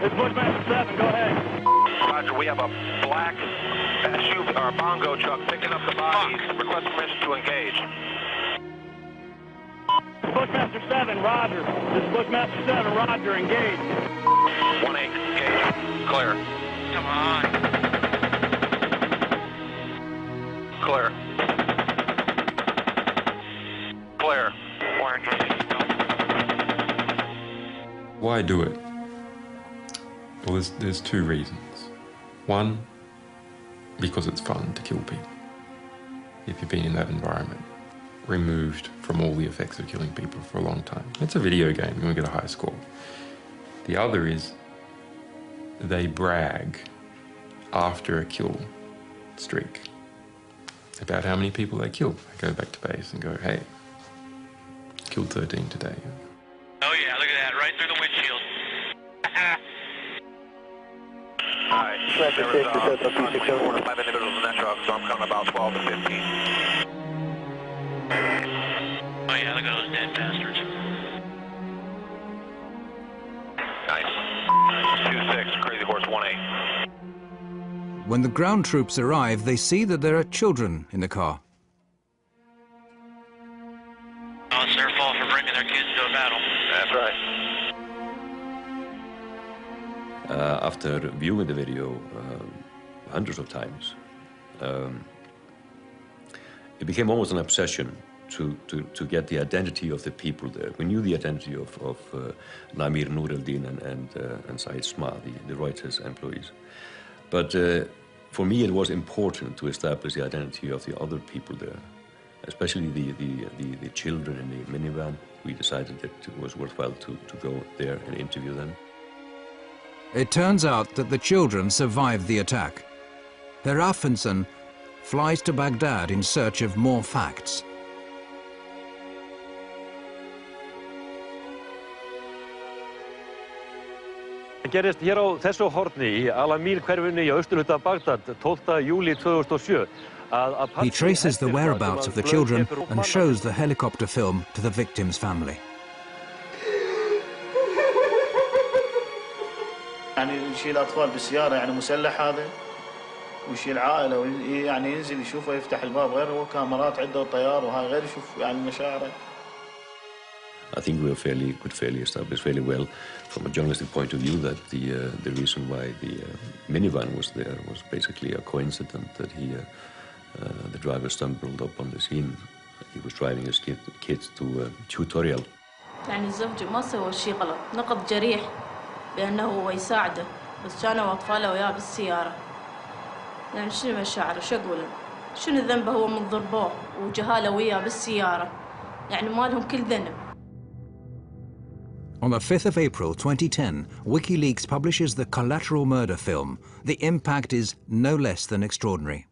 This is Bushmaster 7, go ahead. Roger, we have a black SUV or bongo truck picking up the bodies. Request permission to engage. Bushmaster 7, roger. This is Bushmaster 7, roger, engage. 1-8, engage. Clear. Come on. Clear. Clear. Why do it? Well, there's two reasons. One, because it's fun to kill people. If you've been in that environment, removed from all the effects of killing people for a long time. It's a video game, you want to get a high score. The other is they brag after a kill streak about how many people they killed. They go back to base and go, hey, killed 13 today. Oh yeah, look at that, right through the windshield. Alright, there was 4 to 5 individuals in that truck, so I'm counting about 12 to 15. Oh yeah, look at those dead bastards. Nice. 2-6, Crazy Horse 1-8. When the ground troops arrive, they see that there are children in the car. Oh, it's their fault for bringing their kids to a battle. That's right. After viewing the video hundreds of times, it became almost an obsession to get the identity of the people there. We knew the identity of Namir Nur-el-Din and Said Sma, the Reuters employees. But for me, it was important to establish the identity of the other people there, especially the children in the minivan. We decided that it was worthwhile to go there and interview them. It turns out that the children survived the attack. Herr Affenson flies to Baghdad in search of more facts. Það gerist hér á þessu horni í Al-Amir-hverfinu í austurhluta Bagdad 12. júlí 2007. He traces the whereabouts of the children and shows the helicopter film to the victim's family. يعني يشيل أطفال بالسيارة يعني مسلح هذا ويشيل عائلة ويعني ينزل يشوفه يفتح الباب غير هو كاميرات عنده وطيار وهاي غير يشوف يعني مشاعره. I think we could fairly establish fairly well from a journalistic point of view that the reason why the minivan was there was basically a coincidence that the driver stumbled up on the scene. He was driving his kids to a tutorial. يعني زوجي ما سوى شيء غلط، نقض جريح بأنه هو يساعده، بس كانوا أطفاله وياه بالسيارة. يعني شنو مشاعره؟ شو أقول؟ شنو ذنبه هو من ضربوه وجهاله وياه بالسيارة؟ يعني ما لهم كل ذنب. On the 5th of April 2010, WikiLeaks publishes the collateral murder film. The impact is no less than extraordinary.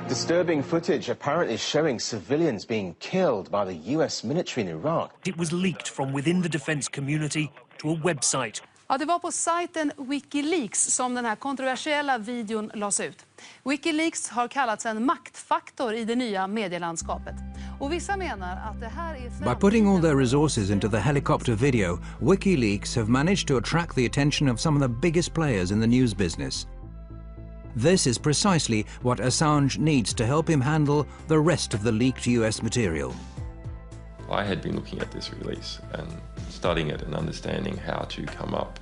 Disturbing footage apparently showing civilians being killed by the US military in Iraq. It was leaked from within the defense community to a website. Ja, det var på sajten WikiLeaks som den här kontroversiella videon lades ut. WikiLeaks har kallats en maktfaktor i det nya medielandskapet. Och vissa menar att det här är... By putting all their resources into the helicopter video, WikiLeaks have managed to attract the attention of some of the biggest players in the news business. This is precisely what Assange needs to help him handle the rest of the leaked US material. I had been looking at this release and studying it and understanding how to come up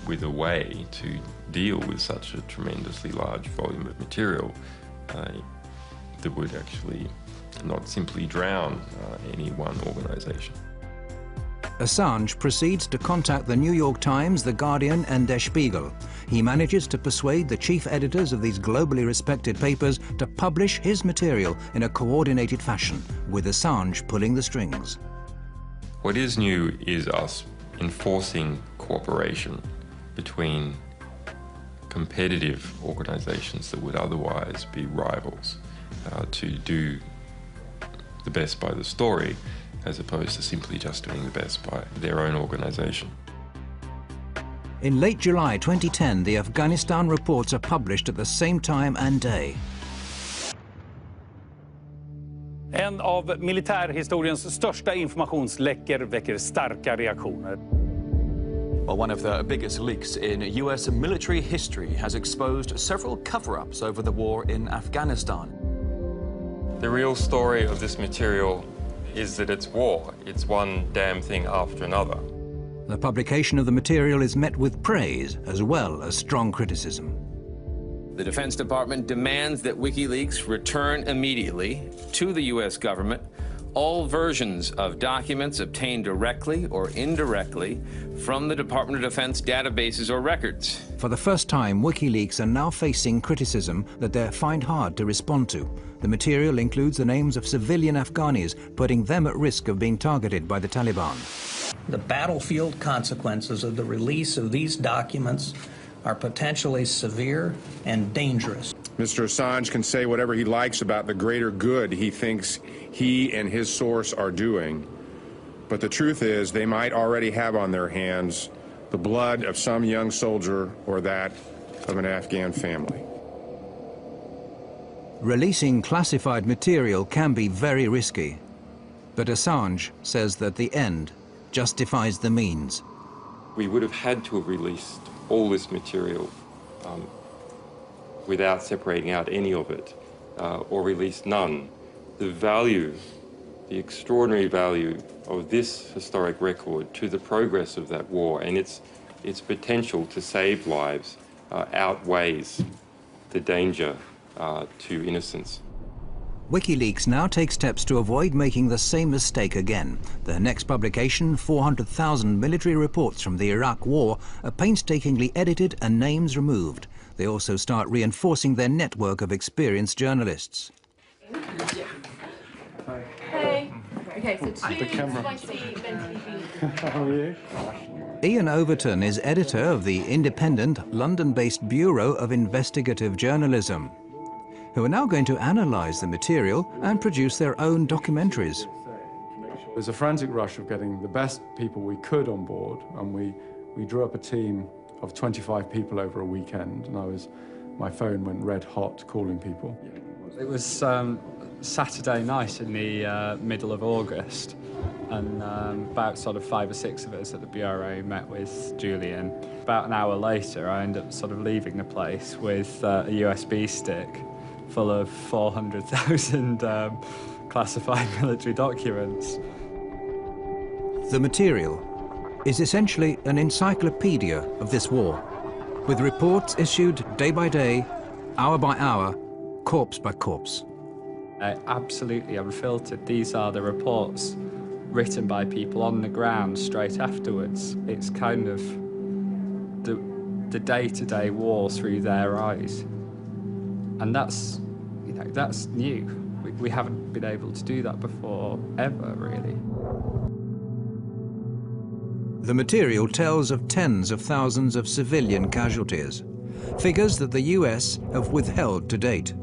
with a way to deal with such a tremendously large volume of material that would actually not simply drown any one organization. Assange proceeds to contact the New York Times, The Guardian and Der Spiegel. He manages to persuade the chief editors of these globally respected papers to publish his material in a coordinated fashion, with Assange pulling the strings. What is new is us enforcing cooperation between competitive organizations that would otherwise be rivals to do the best by the story, as opposed to simply just doing the best by their own organization. In late July 2010, the Afghanistan reports are published at the same time and day. En av militärhistoriens största informationsläckor väcker starka reaktioner. Well, one of the biggest leaks in US military history has exposed several cover-ups over the war in Afghanistan. The real story of this material is that it's war. It's one damn thing after another. The publication of the material is met with praise as well as strong criticism. The Defense Department demands that WikiLeaks return immediately to the U.S. government all versions of documents obtained directly or indirectly from the Department of Defense databases or records. For the first time, WikiLeaks are now facing criticism that they find hard to respond to. The material includes the names of civilian Afghanis, putting them at risk of being targeted by the Taliban. The battlefield consequences of the release of these documents are potentially severe and dangerous. Mr. Assange can say whatever he likes about the greater good he thinks he and his source are doing, but the truth is they might already have on their hands the blood of some young soldier or that of an Afghan family. Releasing classified material can be very risky, but Assange says that the end justifies the means. We would have had to have released all this material without separating out any of it, or released none. The value, the extraordinary value of this historic record to the progress of that war and its potential to save lives outweighs the danger to innocence. WikiLeaks now takes steps to avoid making the same mistake again. Their next publication, 400,000 military reports from the Iraq War, are painstakingly edited and names removed. They also start reinforcing their network of experienced journalists. Hey. Okay, so two spicy venti beans. How are you? Ian Overton is editor of the independent London-based Bureau of Investigative Journalism, who are now going to analyse the material and produce their own documentaries. There's a frantic rush of getting the best people we could on board, and we drew up a team of 25 people over a weekend, and my phone went red hot calling people. It was Saturday night in the middle of August, and about sort of 5 or 6 of us at the Bureau met with Julian. About an hour later, I ended up sort of leaving the place with a USB stick full of 400,000 classified military documents. The material is essentially an encyclopedia of this war, with reports issued day by day, hour by hour, corpse by corpse. Absolutely unfiltered. These are the reports written by people on the ground straight afterwards. It's kind of the day-to-day war through their eyes. And that's new. We haven't been able to do that before, ever, really. The material tells of tens of thousands of civilian casualties, figures that the US have withheld to date.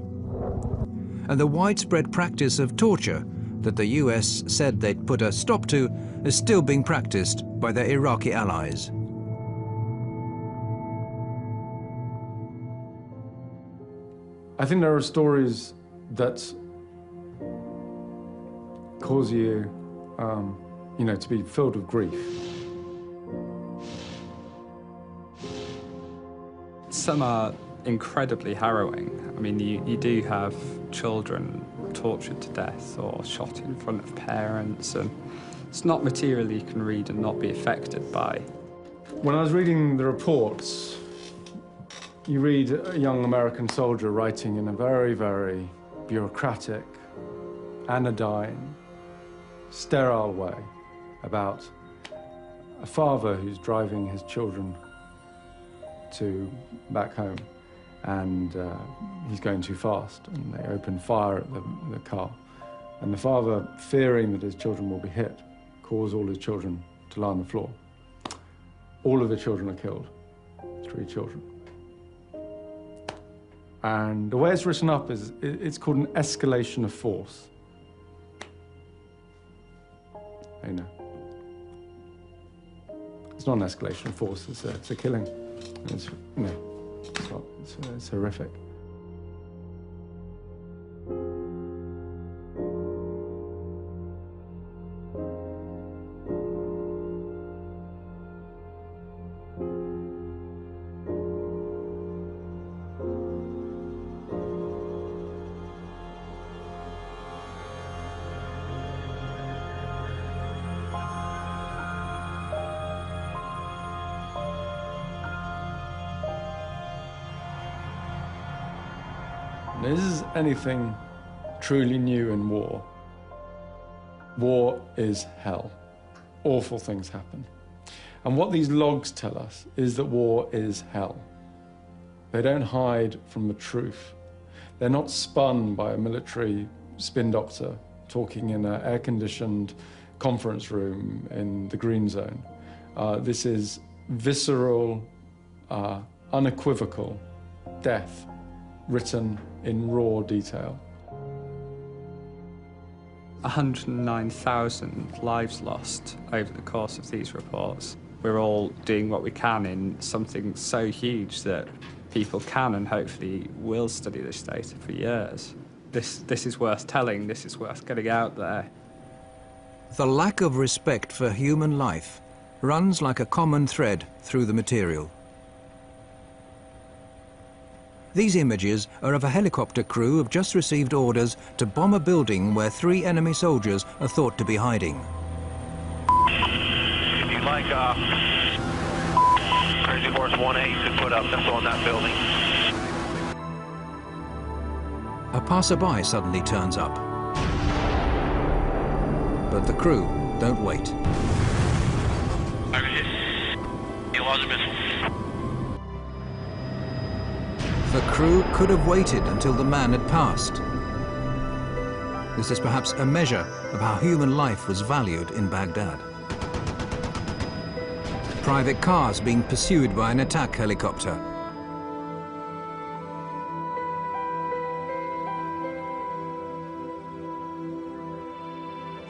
And the widespread practice of torture that the US said they'd put a stop to is still being practiced by their Iraqi allies. I think there are stories that cause you, to be filled with grief. Some are incredibly harrowing. I mean, you do have children tortured to death or shot in front of parents, and it's not material you can read and not be affected by. When I was reading the reports, you read a young American soldier writing in a very, very bureaucratic, anodyne, sterile way about a father who's driving his children back home, and he's going too fast, and they open fire at the car. And the father, fearing that his children will be hit, calls all his children to lie on the floor. All of the children are killed, 3 children. And the way it's written up is, it's called an escalation of force. You know. It's not an escalation of force, it's a killing. It's horrific. Now, is anything truly new in war? War is hell. Awful things happen. And what these logs tell us is that war is hell. They don't hide from the truth. They're not spun by a military spin doctor talking in an air-conditioned conference room in the green zone. This is visceral, unequivocal death written in raw detail. 109,000 lives lost over the course of these reports. We're all doing what we can in something so huge that people can and hopefully will study this data for years. This is worth telling, this is worth getting out there. The lack of respect for human life runs like a common thread through the material. These images are of a helicopter crew who have just received orders to bomb a building where 3 enemy soldiers are thought to be hiding. If you'd like Crazy Horse 1A, you could put up missile on that building. A passerby suddenly turns up. But the crew don't wait. You lost a missile. The crew could have waited until the man had passed. This is perhaps a measure of how human life was valued in Baghdad. Private cars being pursued by an attack helicopter.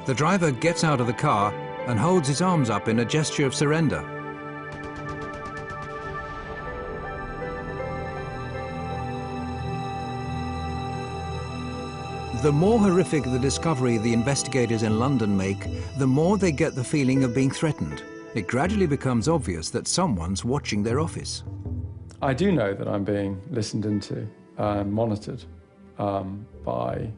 The driver gets out of the car and holds his arms up in a gesture of surrender. The more horrific the discovery the investigators in London make, the more they get the feeling of being threatened. It gradually becomes obvious that someone's watching their office. I do know that I'm being listened into and monitored by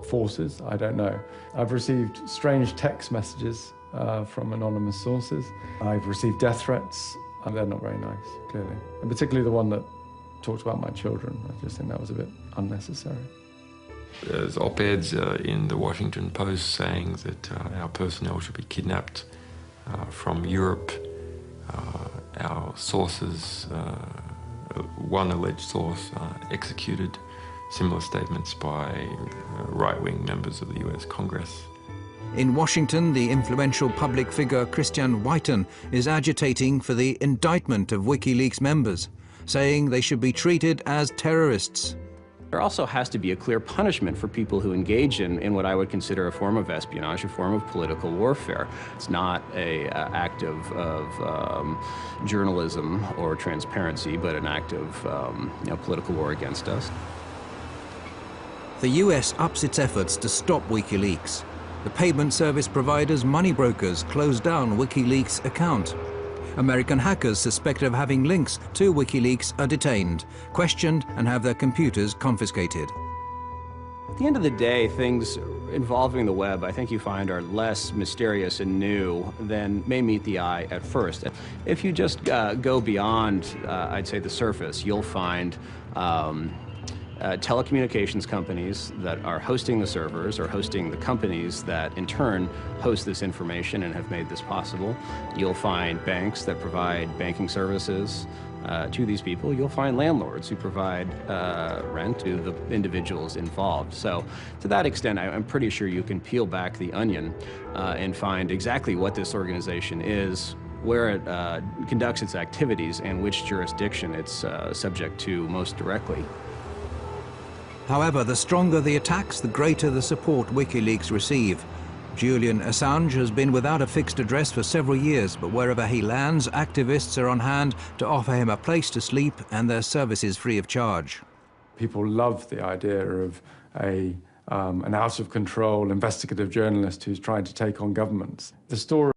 forces, I don't know. I've received strange text messages from anonymous sources. I've received death threats, and they're not very nice, clearly. And particularly the one that talked about my children. I just think that was a bit unnecessary. There's op-eds in the Washington Post saying that our personnel should be kidnapped from Europe. Our sources, one alleged source, executed. Similar statements by right-wing members of the US Congress. In Washington, the influential public figure Christian Whiten is agitating for the indictment of WikiLeaks members, saying they should be treated as terrorists. There also has to be a clear punishment for people who engage in what I would consider a form of espionage, a form of political warfare. It's not an act of journalism or transparency, but an act of political war against us. The US ups its efforts to stop WikiLeaks. The payment service provider's money brokers closed down WikiLeaks' account. American hackers suspected of having links to WikiLeaks are detained, questioned, and have their computers confiscated. At the end of the day, things involving the web, I think you find, are less mysterious and new than may meet the eye at first. If you just go beyond, I'd say, the surface, you'll find telecommunications companies that are hosting the servers or hosting the companies that in turn host this information and have made this possible. You'll find banks that provide banking services to these people. You'll find landlords who provide rent to the individuals involved. So to that extent, I'm pretty sure you can peel back the onion and find exactly what this organization is, where it conducts its activities, and which jurisdiction it's subject to most directly. However, the stronger the attacks, the greater the support WikiLeaks receive. Julian Assange has been without a fixed address for several years, but wherever he lands, activists are on hand to offer him a place to sleep and their services free of charge. People love the idea of an out-of-control investigative journalist who's trying to take on governments. The story